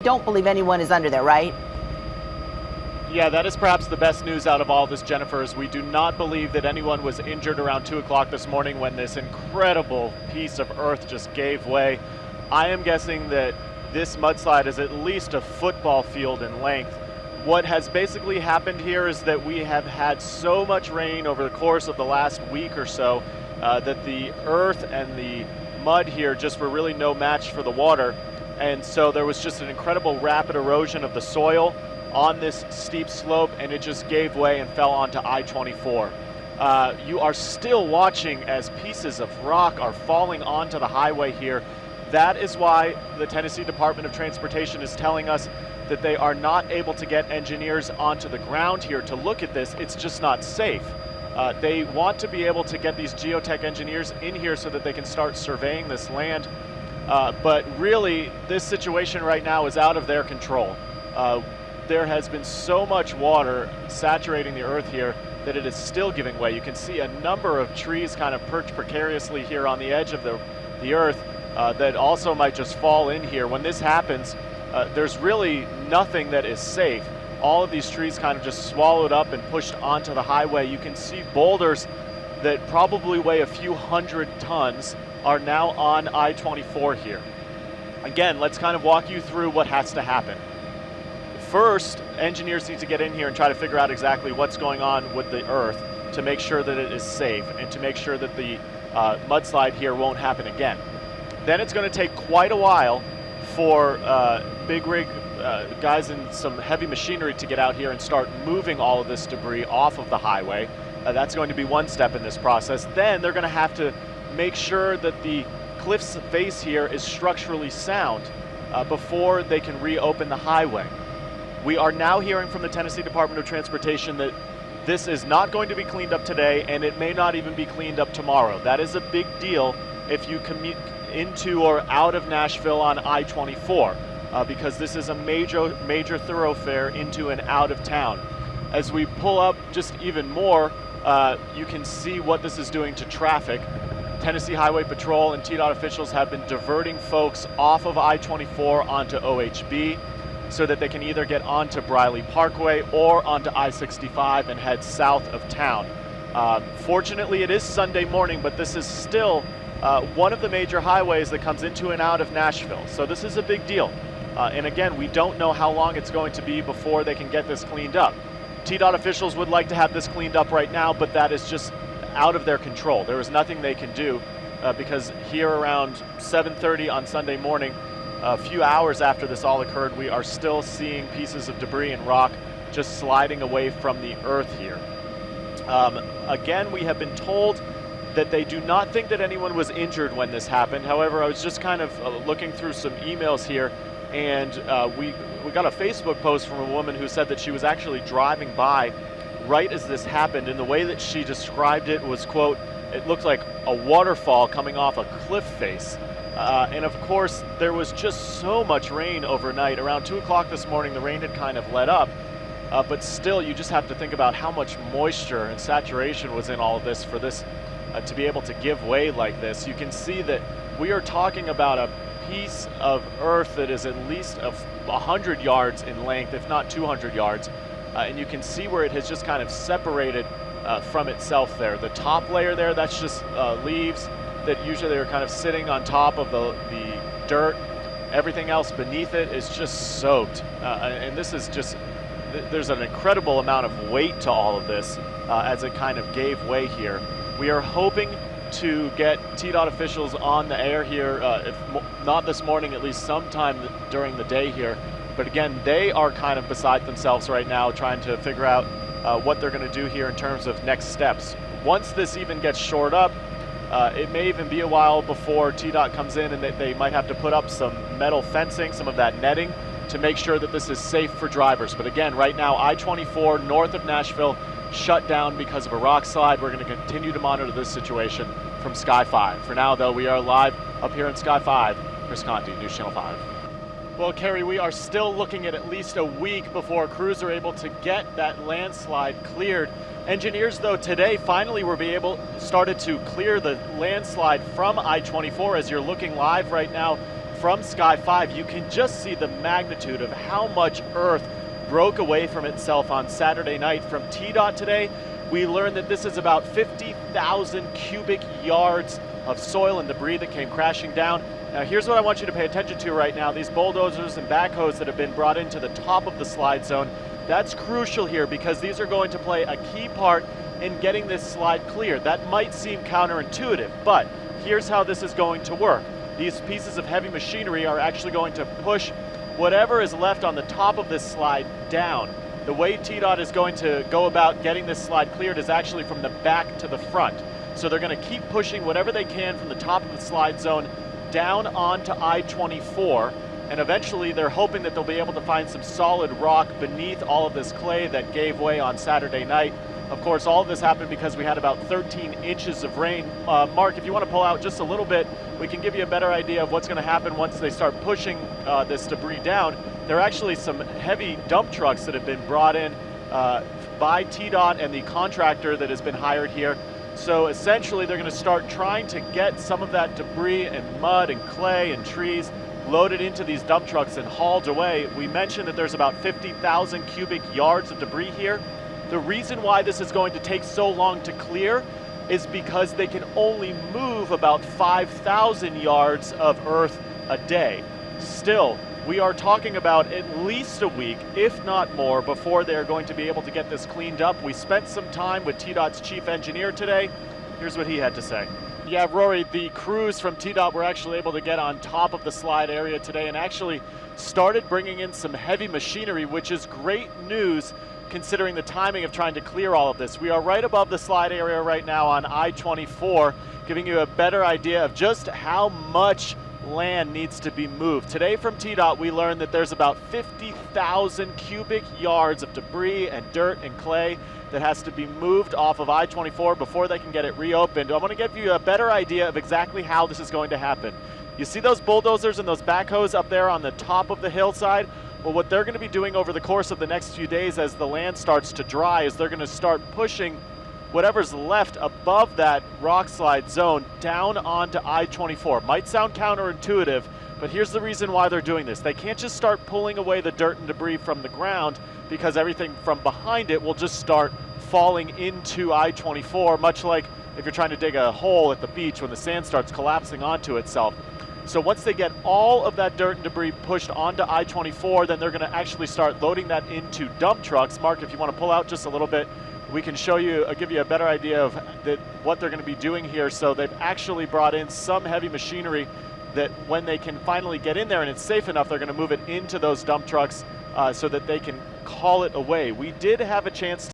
don't believe anyone is under there, right? Yeah, that is perhaps the best news out of all this, Jennifer, is we do not believe that anyone was injured around 2 o'clock this morning when this incredible piece of earth just gave way. I am guessing that this mudslide is at least a football field in length. What has basically happened here is that we have had so much rain over the course of the last week or so that the earth and the mud here just were really no match for the water. And so there was just an incredible rapid erosion of the soil on this steep slope, and it just gave way and fell onto I-24. You are still watching as pieces of rock are falling onto the highway here. That is why the Tennessee Department of Transportation is telling us that they are not able to get engineers onto the ground here to look at this. It's just not safe. They want to be able to get these geotech engineers in here so that they can start surveying this land. But really, this situation right now is out of their control. There has been so much water saturating the earth here that it is still giving way. You can see a number of trees kind of perched precariously here on the edge of the earth that also might just fall in here. When this happens, there's really nothing that is safe. All of these trees kind of just swallowed up and pushed onto the highway. You can see boulders that probably weigh a few hundred tons are now on I-24 here. Again, let's kind of walk you through what has to happen. First, engineers need to get in here and try to figure out exactly what's going on with the earth to make sure that it is safe and to make sure that the mudslide here won't happen again. Then it's going to take quite a while for big rig guys in some heavy machinery to get out here and start moving all of this debris off of the highway. That's going to be one step in this process. Then they're going to have to make sure that the cliff's face here is structurally sound before they can reopen the highway. We are now hearing from the Tennessee Department of Transportation that this is not going to be cleaned up today, and it may not even be cleaned up tomorrow. That is a big deal if you commute into or out of Nashville on I-24, because this is a major thoroughfare into and out of town. As we pull up just even more, you can see what this is doing to traffic. Tennessee Highway Patrol and TDOT officials have been diverting folks off of I-24 onto OHB so that they can either get onto Briley Parkway or onto I-65 and head south of town. Fortunately, it is Sunday morning, but this is still one of the major highways that comes into and out of Nashville. So this is a big deal. And again, we don't know how long it's going to be before they can get this cleaned up. TDOT officials would like to have this cleaned up right now, but that is just out of their control. There is nothing they can do because here around 7:30 on Sunday morning, a few hours after this all occurred, we are still seeing pieces of debris and rock just sliding away from the earth here. Again, we have been told that they do not think that anyone was injured when this happened. However, I was just kind of looking through some emails here, and we got a Facebook post from a woman who said that she was actually driving by right as this happened, and the way that she described it was, quote, it looked like a waterfall coming off a cliff face. And of course, there was just so much rain overnight. Around 2 o'clock this morning, the rain had kind of let up, but still, you just have to think about how much moisture and saturation was in all of this for this to be able to give way like this. You can see that we are talking about a piece of earth that is at least 100 yards in length, if not 200 yards. And you can see where it has just kind of separated from itself there. The top layer there, that's just leaves that usually are kind of sitting on top of the dirt. Everything else beneath it is just soaked. And this is just, there's an incredible amount of weight to all of this as it kind of gave way here. We are hoping to get TDOT officials on the air here, if not this morning, at least sometime during the day here. But again, they are kind of beside themselves right now trying to figure out what they're going to do here in terms of next steps. Once this even gets shored up, it may even be a while before TDOT comes in, and they might have to put up some metal fencing, some of that netting, to make sure that this is safe for drivers. But again, right now, I-24 north of Nashville shut down because of a rock slide. We're going to continue to monitor this situation from Sky 5. For now, though, we are live up here in Sky 5. Chris Conti, News Channel 5. Well, Kerry, we are still looking at least a week before crews are able to get that landslide cleared. Engineers, though, today finally started to clear the landslide from I-24. As you're looking live right now from Sky 5, you can just see the magnitude of how much Earth broke away from itself on Saturday night. From TDOT today, we learned that this is about 50,000 cubic yards of soil and debris that came crashing down. Now here's what I want you to pay attention to right now. These bulldozers and backhoes that have been brought into the top of the slide zone, that's crucial here because these are going to play a key part in getting this slide cleared. That might seem counterintuitive, but here's how this is going to work. These pieces of heavy machinery are actually going to push whatever is left on the top of this slide down. The way TDOT is going to go about getting this slide cleared is actually from the back to the front. So they're going to keep pushing whatever they can from the top of the slide zone down onto I-24, and eventually they're hoping that they'll be able to find some solid rock beneath all of this clay that gave way on Saturday night. Of course, all of this happened because we had about 13 inches of rain. Mark, if you want to pull out just a little bit, we can give you a better idea of what's going to happen once they start pushing this debris down. There are actually some heavy dump trucks that have been brought in by TDOT and the contractor that has been hired here. So essentially they're going to start trying to get some of that debris and mud and clay and trees loaded into these dump trucks and hauled away. We mentioned that there's about 50,000 cubic yards of debris here. The reason why this is going to take so long to clear is because they can only move about 5,000 yards of earth a day. Still, we are talking about at least a week, if not more, before they're going to be able to get this cleaned up. We spent some time with TDOT's chief engineer today. Here's what he had to say. Yeah, Rory, the crews from TDOT were actually able to get on top of the slide area today and actually started bringing in some heavy machinery, which is great news considering the timing of trying to clear all of this. We are right above the slide area right now on I-24, giving you a better idea of just how much land needs to be moved. Today from TDOT, we learned that there's about 50,000 cubic yards of debris and dirt and clay that has to be moved off of I-24 before they can get it reopened. I want to give you a better idea of exactly how this is going to happen. You see those bulldozers and those backhoes up there on the top of the hillside? Well, what they're going to be doing over the course of the next few days as the land starts to dry is they're going to start pushing whatever's left above that rock slide zone down onto I-24. Might sound counterintuitive, but here's the reason why they're doing this. They can't just start pulling away the dirt and debris from the ground because everything from behind it will just start falling into I-24, much like if you're trying to dig a hole at the beach when the sand starts collapsing onto itself. So once they get all of that dirt and debris pushed onto I-24, then they're going to actually start loading that into dump trucks. Mark, if you want to pull out just a little bit, we can show you, give you a better idea of what they're going to be doing here. So they've actually brought in some heavy machinery that when they can finally get in there and it's safe enough, they're going to move it into those dump trucks so that they can haul it away. We did have a chance